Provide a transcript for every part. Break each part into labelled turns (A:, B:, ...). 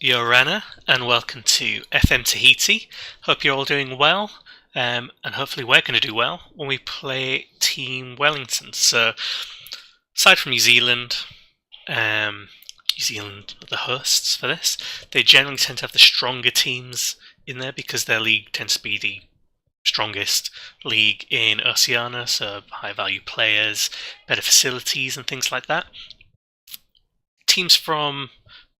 A: Yorana, and welcome to FM Tahiti. Hope you're all doing well, and hopefully we're going to do well when we play Team Wellington. So, aside from New Zealand are the hosts for this. They generally tend to have the stronger teams in there because their league tends to be the strongest league in Oceania, so high value players, better facilities and things like that. Teams from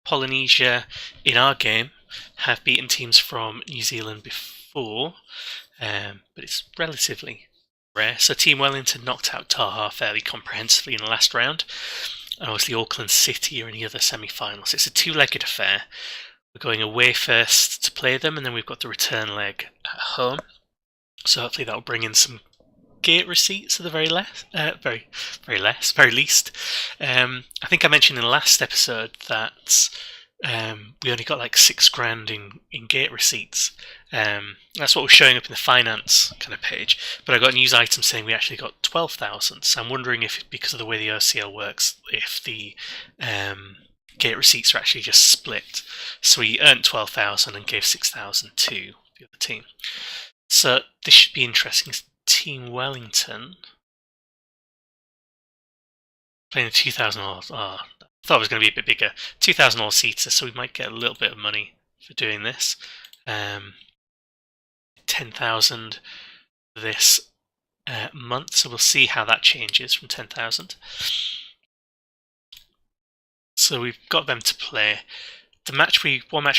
A: Polynesia in our game have beaten teams from New Zealand before, but it's relatively rare. So Team Wellington knocked out Taha fairly comprehensively in the last round, and obviously Auckland City are in the other semi-finals. It's a two-legged affair. We're going away first to play them, and then we've got the return leg at home. So hopefully that'll bring in some gate receipts at the very least. I think I mentioned in the last episode that we only got like $6,000 in gate receipts. That's what was showing up in the finance kind of page. But I got a news item saying we actually got 12,000. So I'm wondering if, because of the way the OCL works, if the gate receipts are actually just split. So we earned 12,000 and gave 6,000 to the other team. So this should be interesting. Team Wellington playing a $2,000. I thought it was going to be a bit bigger. $2,000 seater, so we might get a little bit of money for doing this. 10,000 this month, so we'll see how that changes from 10,000. So we've got them to play. One match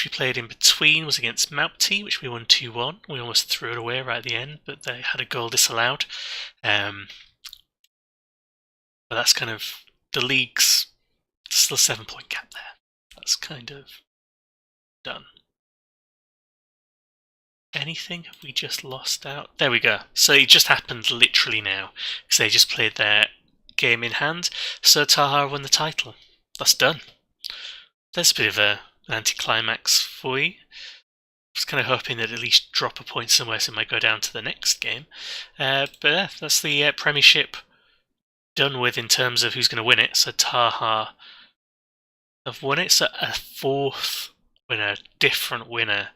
A: we played in between was against Mauti, which we won 2-1. We almost threw it away right at the end, but they had a goal disallowed. But that's kind of the league's still 7-point gap there. That's kind of done. Anything have we just lost out? There we go. So it just happened literally now, because they just played their game in hand. So Taha won the title. That's done. There's a bit of an anticlimax for you. I was kind of hoping that at least drop a point somewhere so it might go down to the next game. But yeah, that's the Premiership done with in terms of who's going to win it. So Taha have won it. So a fourth winner, different winner.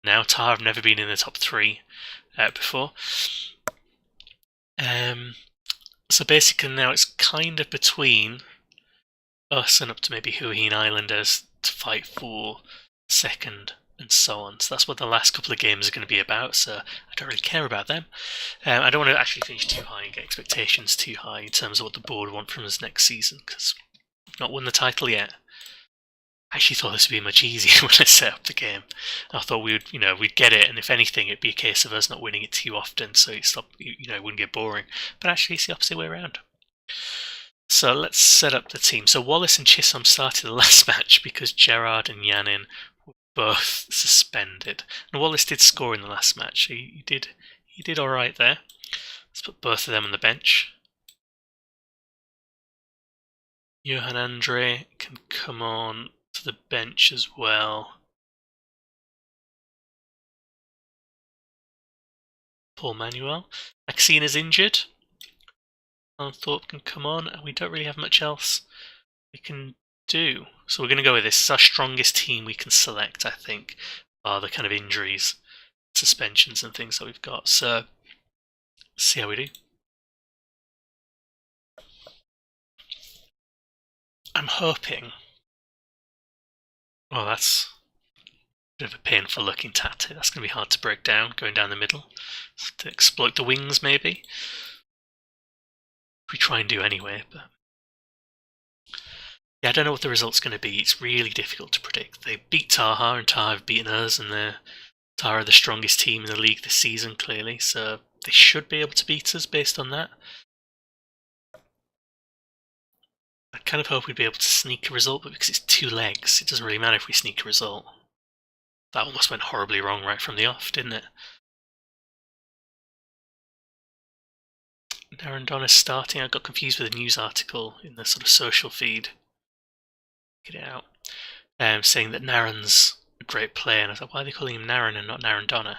A: Now Taha have never been in the top 3 before. So basically now it's kind of between us and up to maybe Huahine Islanders to fight for second and so on. So that's what the last couple of games are going to be about, so I don't really care about them. I don't want to actually finish too high and get expectations too high in terms of what the board want from us next season, because we've not won the title yet. I actually thought this would be much easier when I set up the game. I thought we'd get it, and if anything, it'd be a case of us not winning it too often, so it wouldn't get boring. But actually, it's the opposite way around. So let's set up the team. So Wallace and Chisholm started the last match because Gerard and Yanin were both suspended. And Wallace did score in the last match. He did all right there. Let's put both of them on the bench. Johan Andre can come on to the bench as well. Paul Manuel. Maxine is injured. Thorpe can come on, and we don't really have much else we can do. So we're going to go with this. It's our strongest team we can select, I think, are the kind of injuries, suspensions and things that we've got. So, let's see how we do. I'm hoping... Oh, that's a bit of a painful looking tattoo. That's going to be hard to break down, going down the middle. To exploit the wings, maybe. We try and do anyway, but yeah, I don't know what the result's going to be. It's really difficult to predict. They beat Taha, and Taha have beaten us, and Taha are the strongest team in the league this season, clearly, so they should be able to beat us based on that. I kind of hope we'd be able to sneak a result, but because it's 2 legs, it doesn't really matter if we sneak a result. That almost went horribly wrong right from the off, didn't it? Narendon is starting. I got confused with a news article in the sort of social feed. Get it out. Saying that Naren's a great player, and I thought, why are they calling him Naren and not Narendonna?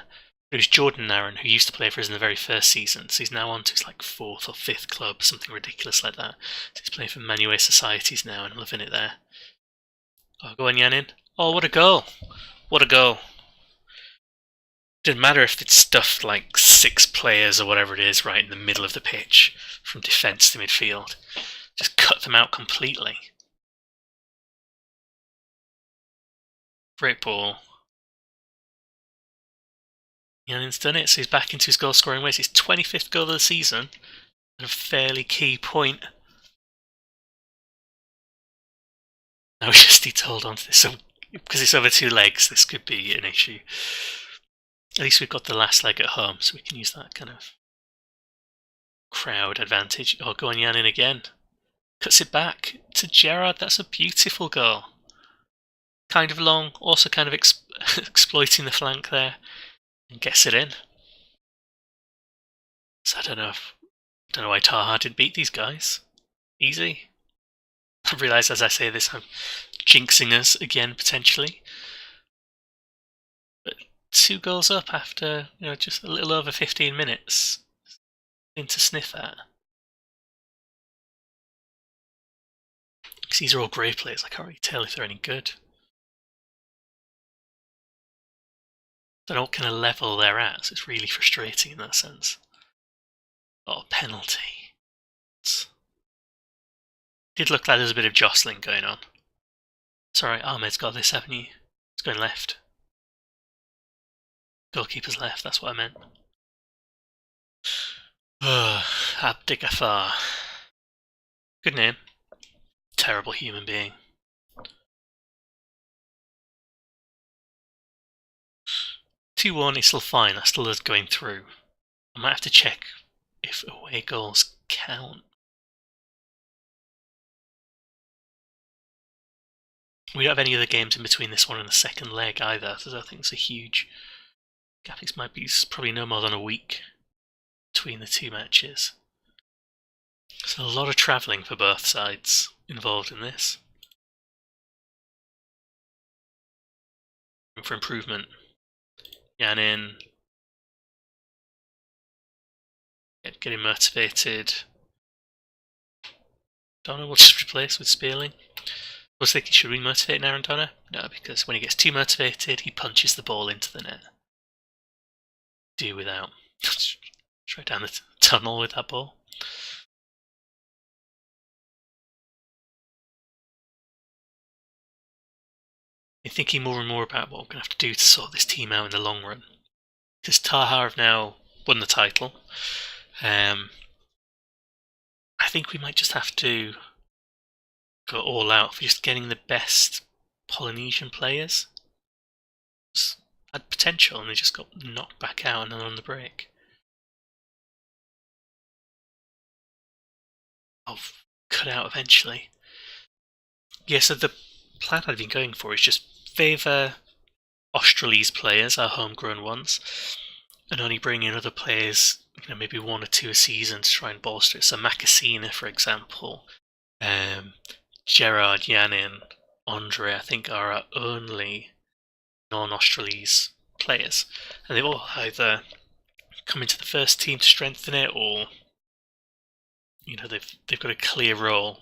A: It was Jordan Naren, who used to play for us in the very first season, so he's now on to his like 4th or 5th club, something ridiculous like that. So he's playing for Marquesas Societies now, and I'm loving it there. Oh, go on, Yanin. Oh, what a goal! What a goal! Didn't matter if it's stuffed like 6 players or whatever it is right in the middle of the pitch, from defence to midfield. Just cut them out completely. Great ball. Yannen's done it, so he's back into his goal scoring ways. His 25th goal of the season, at a fairly key point. Now we just need to hold on to this, so, because it's over 2 legs, this could be an issue. At least we've got the last leg at home, so we can use that kind of crowd advantage. Oh, go on Yannen again. Cuts it back to Gerard. That's a beautiful goal. Kind of long, also kind of exploiting the flank there, and gets it in. So I don't know why Taha didn't beat these guys. Easy. I realise as I say this, I'm jinxing us again potentially. But 2 goals up after just a little over 15 minutes. Thing to sniff at. Because these are all grey players. I can't really tell if they're any good. Don't know what kind of level they're at, so it's really frustrating in that sense. Oh, penalty. Did look like there's a bit of jostling going on. Sorry, Ahmed's got this, haven't you? It's going left. Goalkeeper's left, that's what I meant. Abdigafar. Good name. Terrible human being. (2-1) is still fine, that still is going through. I might have to check if away goals count. We don't have any other games in between this one and the second leg either, so I think it's a huge gap. It might be probably no more than a week between the 2 matches. So a lot of travelling for both sides involved in this. Room for improvement. Yanin. Getting motivated. Donna will just replace with Spearling. I was thinking, should we motivate Aaron Donna? No, because when he gets too motivated, he punches the ball into the net. Do without. Straight down the tunnel with that ball. I'm thinking more and more about what we're going to have to do to sort this team out in the long run. Because Taha have now won the title. I think we might just have to go all out for just getting the best Polynesian players. Had potential and they just got knocked back out and then on the break. I'll cut out eventually. Yeah, so the plan I've been going for is just favour Australese players, our homegrown ones, and only bring in other players, maybe 1 or 2 a season to try and bolster it. So Makasina, for example, Gerard, Yanin, Andre, I think are our only non-Australese players. And they've all either come into the first team to strengthen it, or they've got a clear role.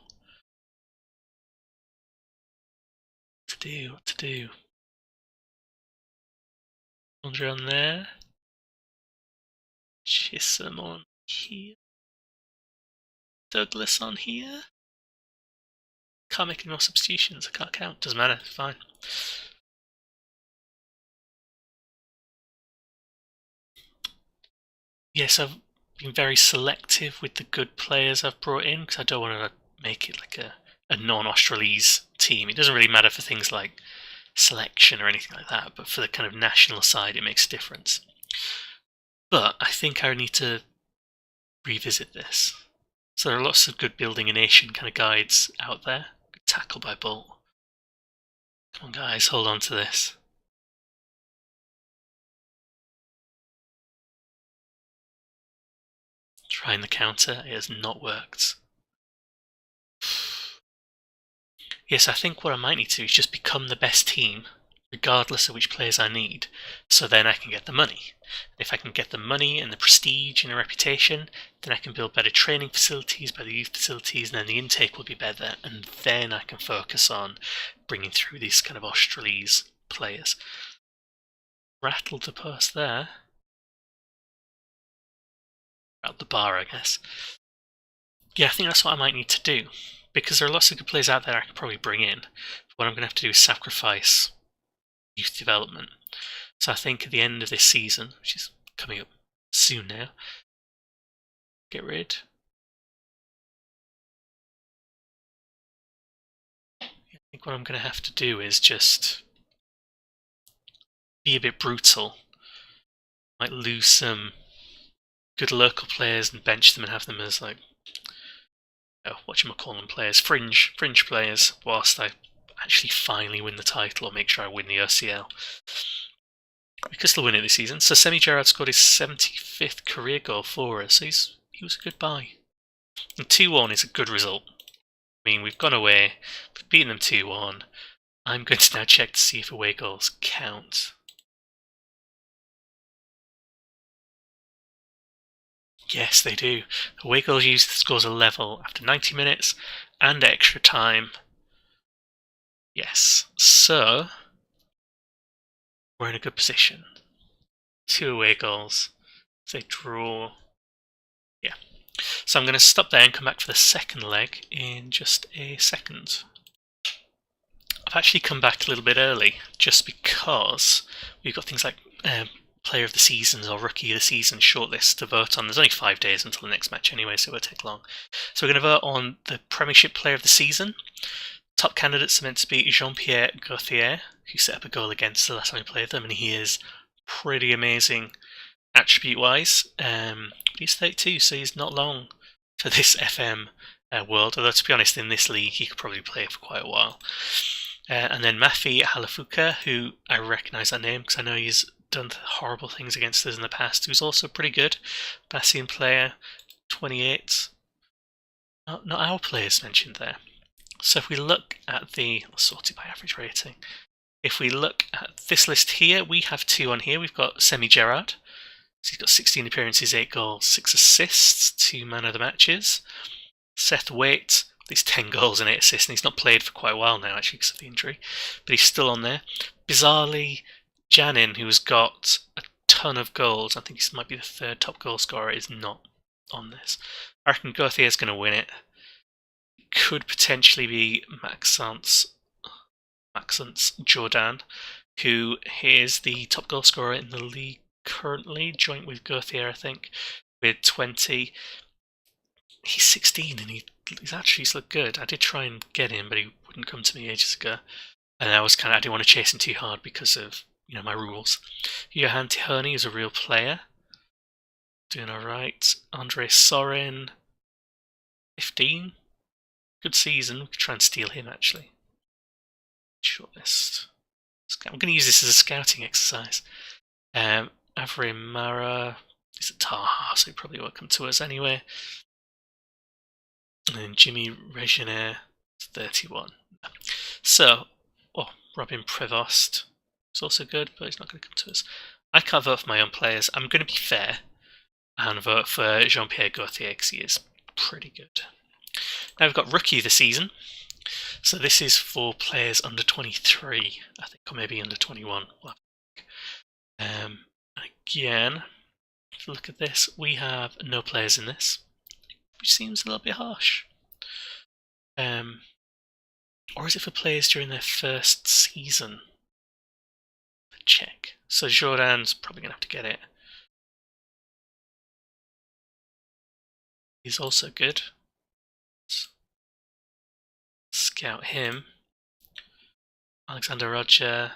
A: What to do? Andre on there. Chisholm on here. Douglas on here. Can't make any more substitutions. I can't count. Doesn't matter. Fine. Yes, I've been very selective with the good players I've brought in because I don't want to make it like a non-Australese team. It doesn't really matter for things like selection or anything like that, but for the kind of national side it makes a difference. But I think I need to revisit this. So there are lots of good building a nation kind of guides out there. Good tackle by Bolt. Come on guys, hold on to this. Trying the counter, it has not worked. Yes, I think what I might need to do is just become the best team regardless of which players I need, so then I can get the money. If I can get the money and the prestige and the reputation, then I can build better training facilities, better youth facilities, and then the intake will be better, and then I can focus on bringing through these kind of Australese players. Rattled the post there. Rattled the bar, I guess. Yeah, I think that's what I might need to do, because there are lots of good players out there I could probably bring in. What I'm going to have to do is sacrifice youth development. So I think at the end of this season, which is coming up soon now, get rid. I think what I'm going to have to do is just be a bit brutal. Might lose some good local players and bench them and have them as like, whatchamacallit players, fringe players, whilst I actually finally win the title or make sure I win the OCL. We could still win it this season. So Semi-Gerard scored his 75th career goal for us, so he was a good buy. And 2-1 is a good result. I mean, we've gone away, we've beaten them 2-1. I'm going to now check to see if away goals count. Yes, they do. Away goals used scores a level after 90 minutes and extra time. Yes, so we're in a good position. 2 away goals. They draw. Yeah. So I'm going to stop there and come back for the second leg in just a second. I've actually come back a little bit early just because we've got things like Player of the Seasons or Rookie of the Season shortlist to vote on. There's only 5 days until the next match anyway, so it won't take long. So we're going to vote on the Premiership Player of the Season. Top candidates are meant to be Jean-Pierre Gauthier, who set up a goal against the last time we played them, and he is pretty amazing attribute-wise. He's 32, so he's not long for this FM world, although to be honest, in this league he could probably play for quite a while. And then Mafi Halafuka, who I recognise that name because I know he's done horrible things against us in the past, who's also pretty good. Bassian player, 28. Not our players mentioned there. So if we look at let's sort it by average rating. If we look at this list here, we have 2 on here. We've got Semi-Gerard. So he's got 16 appearances, 8 goals, 6 assists, 2 man of the matches. Seth Waite, these 10 goals and 8 assists, and he's not played for quite a while now actually because of the injury, but he's still on there. Bizarrely, Janin, who's got a ton of goals, I think he might be the 3rd top goal scorer, is not on this. I reckon Gauthier's going to win it. Could potentially be Maxence Jordan, who is the top goal scorer in the league currently, joint with Gauthier, I think, with 20. He's 16 and his attributes look good. I did try and get him, but he wouldn't come to me ages ago. And I didn't want to chase him too hard because of, my rules. Johan Tihoni is a real player. Doing alright. Andre Sorin, 15. Good season. We could try and steal him actually. Shortlist. I'm going to use this as a scouting exercise. Avrim Mara is at Taha, so he probably won't come to us anyway. And then Jimmy Reginer, 31. So, Robin Prevost is also good, but he's not going to come to us. I can't vote for my own players. I'm going to be fair and vote for Jean-Pierre Gauthier because he is pretty good. Now we've got Rookie of the Season. So this is for players under 23, I think, or maybe under 21. Again, if you look at this, we have no players in this, which seems a little bit harsh. Or is it for players during their first season? Check. So Jordan's probably going to have to get it. He's also good. Scout him. Alexander Roger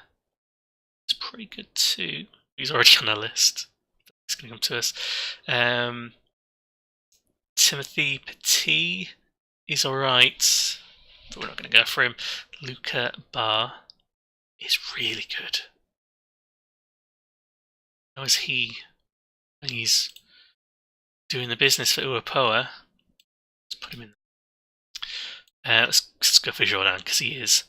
A: is pretty good too. He's already on our list. He's going to come to us. Timothy Petit is alright, but we're not going to go for him. Luca Barr is really good. How is he when he's doing the business for Uapoa? Let's put him in. Let's go for Jordan because he is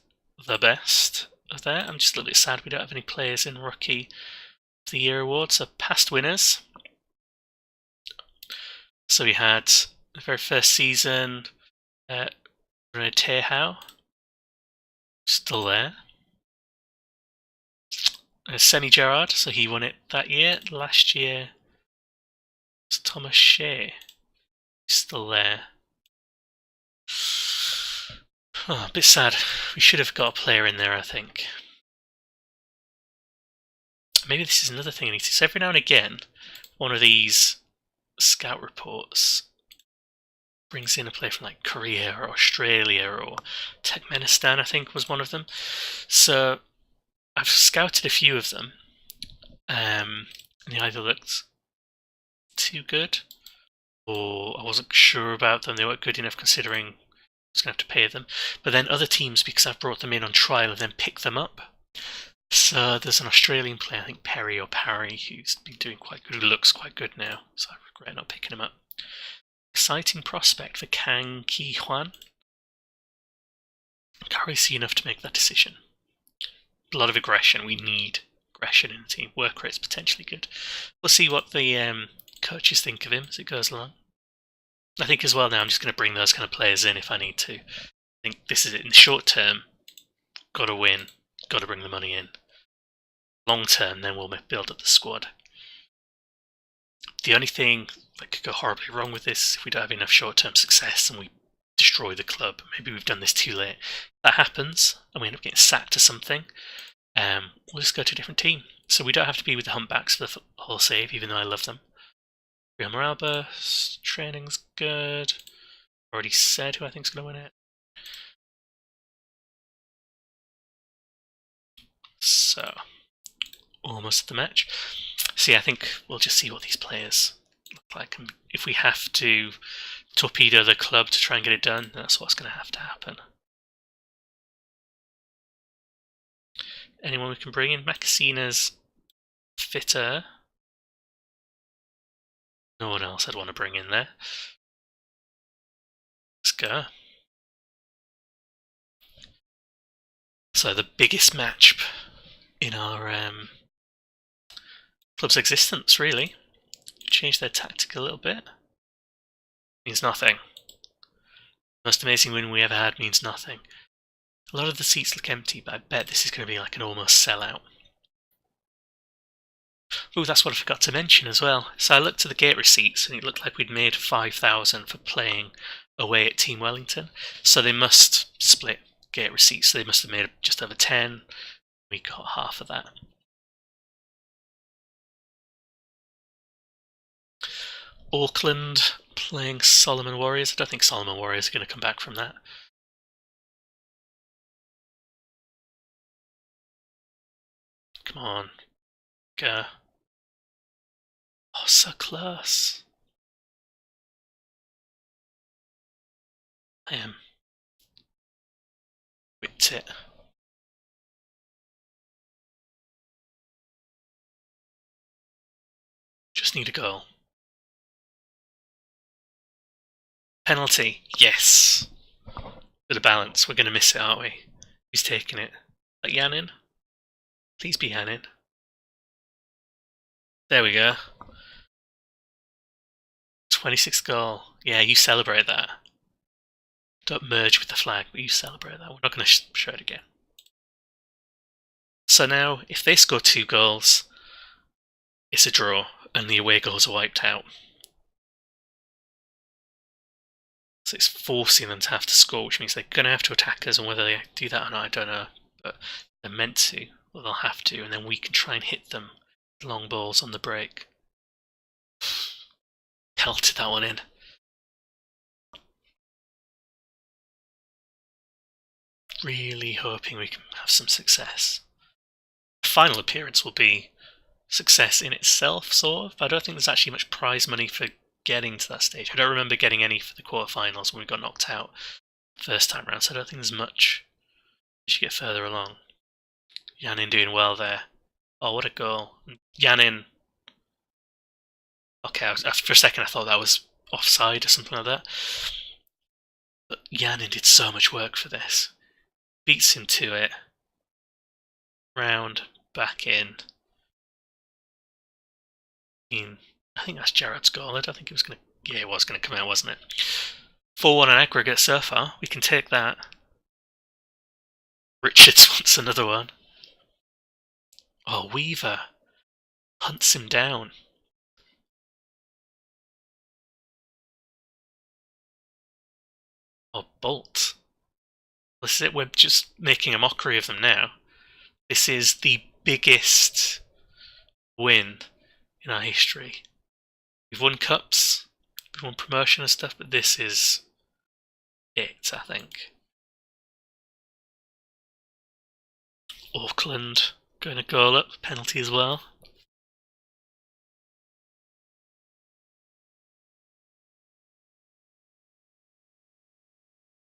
A: the best. there. I'm just a little bit sad we don't have any players in Rookie of the Year awards. So past winners. So we had the very first season, Tehau, still there. Semi-Gerard, so he won it that year. Last year was Thomas Shea, still there. Oh, a bit sad. We should have got a player in there, I think. Maybe this is another thing I need to. So every now and again, one of these scout reports brings in a player from like Korea or Australia or Turkmenistan, I think was one of them. So I've scouted a few of them, and they either looked too good or I wasn't sure about them. They weren't good enough considering I was going to have to pay them. But then other teams, because I've brought them in on trial, have then picked them up. So there's an Australian player, I think Perry or Parry, who's been doing quite good, who looks quite good now, so I regret not picking him up. Exciting prospect for Kang Ki Hwan. Can't really see enough to make that decision. A lot of aggression. We need aggression in the team. Work rate's potentially good. We'll see what the coaches think of him as it goes along. I think as well now I'm just going to bring those kind of players in if I need to. I think this is it. In the short term, got to win, got to bring the money in. Long term, then we'll build up the squad. The only thing that could go horribly wrong with this, if we don't have enough short-term success and we destroy the club, maybe we've done this too late. If that happens and we end up getting sacked or something, we'll just go to a different team. So we don't have to be with the humpbacks for the whole save, even though I love them. Real morale burst, training's good. Already said who I think's going to win it. So, almost at the match. So yeah, I think we'll just see what these players look like, and if we have to torpedo the club to try and get it done, that's what's going to have to happen. Anyone we can bring in? Macasina's fitter. No one else I'd want to bring in there. Let's go. So the biggest match in our club's existence, really. Change their tactic a little bit. Means nothing. Most amazing win we ever had means nothing. A lot of the seats look empty, but I bet this is going to be like an almost sellout. Oh, that's what I forgot to mention as well. So I looked at the gate receipts and it looked like we'd made 5,000 for playing away at Team Wellington. So they must split gate receipts. So they must have made just over 10. We got half of that. Auckland playing Solomon Warriors. I don't think Solomon Warriors are going to come back from that. Come on. Go. Oh, so close. I am. Whipped it. Just need a goal. Penalty. Yes. Bit of balance. We're going to miss it, aren't we? Who's taking it? Like Yanin? Please be Yanin. There we go. 26th goal. Yeah, you celebrate that. Don't merge with the flag, but you celebrate that. We're not going to show it again. So now, if they score 2 goals, it's a draw, and the away goals are wiped out. So it's forcing them to have to score, which means they're going to have to attack us, and whether they do that or not, I don't know. But they're meant to, or they'll have to, and then we can try and hit them with long balls on the break. Pelted that one in. Really hoping we can have some success. The final appearance will be success in itself, sort of, but I don't think there's actually much prize money for getting to that stage. I don't remember getting any for the quarterfinals when we got knocked out first time round, so I don't think there's much as you get further along. Yanin doing well there. Oh, what a goal. Yanin. Okay, for a second I thought that was offside or something like that. But Yanin did so much work for this. Beats him to it. round, back in. I think that's Gerard's goal. I don't think it was going to... Yeah, it was going to come out, wasn't it? 4-1 on aggregate so far. We can take that. Richards wants another one. Oh, Weaver hunts him down. Oh, Bolt. This is it. We're just making a mockery of them now. This is the biggest win in our history. We've won cups, we've won promotion and stuff, but this is it, I think. Auckland going a goal up, penalty as well.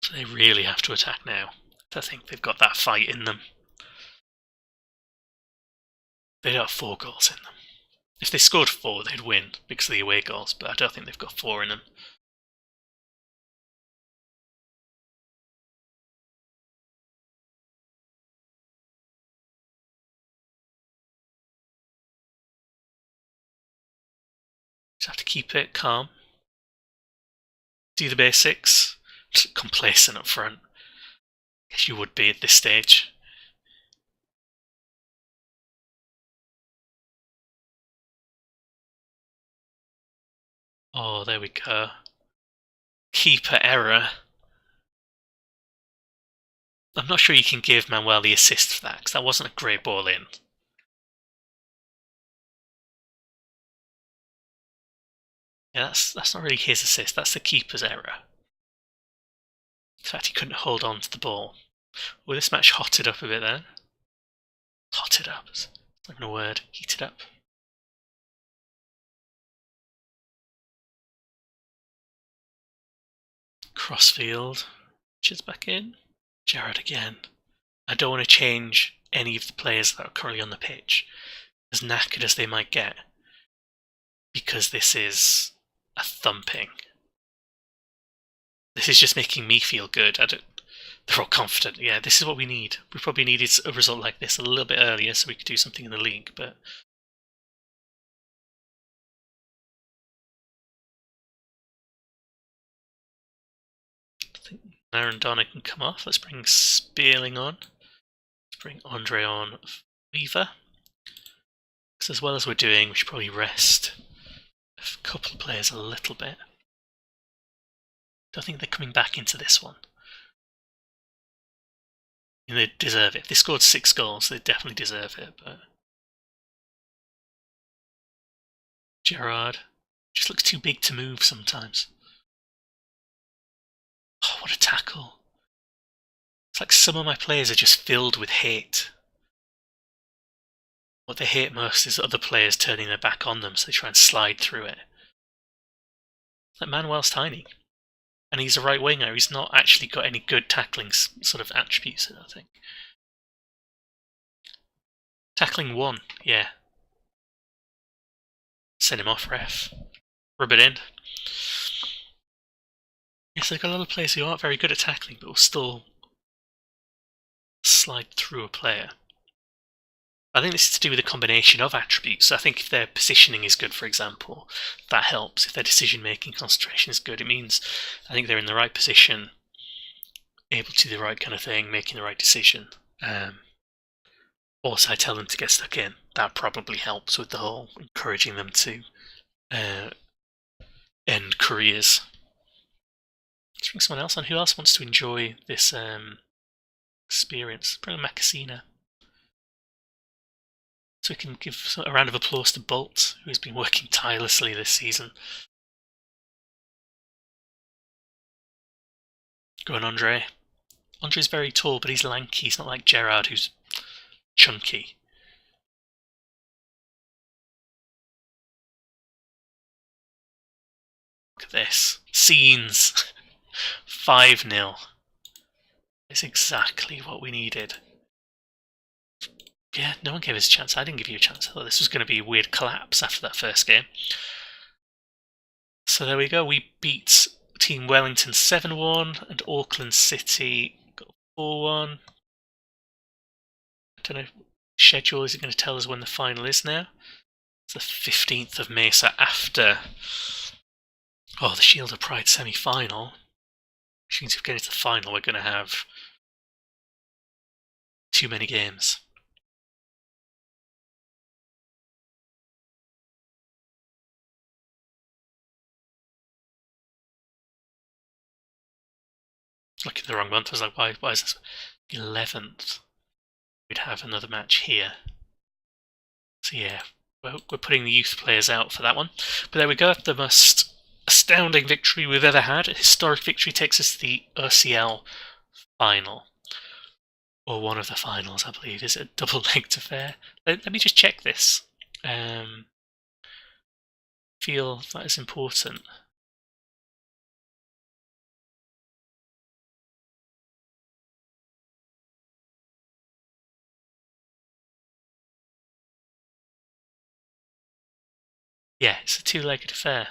A: So they really have to attack now. I think they've got that fight in them. They don't have 4 goals in them. If they scored 4, they'd win because of the away goals, but I don't think they've got 4 in them. Just have to keep it calm. Do the basics. Just complacent up front. Guess you would be at this stage. Oh, there we go. Keeper error. I'm not sure you can give Manuel the assist for that, because that wasn't a great ball in. Yeah, that's not really his assist, that's the keeper's error. In fact, he couldn't hold on to the ball. Well, this match hotted up a bit then. Hotted up, it's not even a word. Heated up. Crossfield. Richards back in. Gerard again. I don't want to change any of the players that are currently on the pitch, as knackered as they might get, because this is a thumping. This is just making me feel good. They're all confident. Yeah, this is what we need. We probably needed a result like this a little bit earlier so we could do something in the league, but... I think Aaron Donna can come off. Let's bring Spearling on. Let's bring Andre on Weaver. Because as well as we're doing, we should probably rest a couple of players a little bit. Don't think they're coming back into this one. I mean, they deserve it. If they scored 6 goals, they definitely deserve it, but... Gerard just looks too big to move sometimes. Oh, what a tackle. It's like some of my players are just filled with hate. What they hate most is other players turning their back on them, so they try and slide through it. Like Manuel's tiny. And he's a right winger. He's not actually got any good tackling sort of attributes, I think. Tackling 1, yeah. Send him off, ref. Rub it in. Yes, they've got a lot of players who aren't very good at tackling, but will still slide through a player. I think this is to do with a combination of attributes. I think if their positioning is good, for example, that helps. If their decision-making concentration is good, it means I think they're in the right position, able to do the right kind of thing, making the right decision. Also, I tell them to get stuck in. That probably helps with the whole encouraging them to end careers. Let's bring someone else on. Who else wants to enjoy this experience? Bring Macasina. So we can give a round of applause to Bolt, who has been working tirelessly this season. Go on, Andre. Andre's very tall, but he's lanky. He's not like Gerard, who's chunky. Look at this. Scenes. 5-0. It's exactly what we needed. Yeah, no one gave us a chance. I didn't give you a chance. I thought this was going to be a weird collapse after that first game. So there we go. We beat Team Wellington 7-1 and Auckland City got 4-1. I don't know. schedule. Is it going to tell us when the final is now? It's the 15th of May, so after the Shield of Pride semi-final, which means if we get into the final, we're going to have too many games. Looking at the wrong month, I was like, why is this 11th? We'd have another match here. So yeah, we're putting the youth players out for that one. But there we go, the most astounding victory we've ever had. A historic victory takes us to the OCL final. Or one of the finals, I believe. Is it a double-legged affair? Let me just check this. Feel that is important. Yeah, it's a two-legged affair.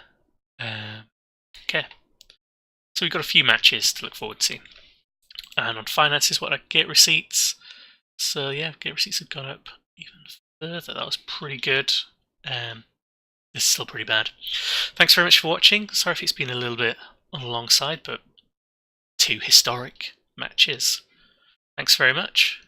A: Okay. So we've got a few matches to look forward to. And on finances, what I get receipts. So yeah, get receipts have gone up even further. That was pretty good. This is still pretty bad. Thanks very much for watching. Sorry if it's been a little bit on the long side, but 2 historic matches. Thanks very much.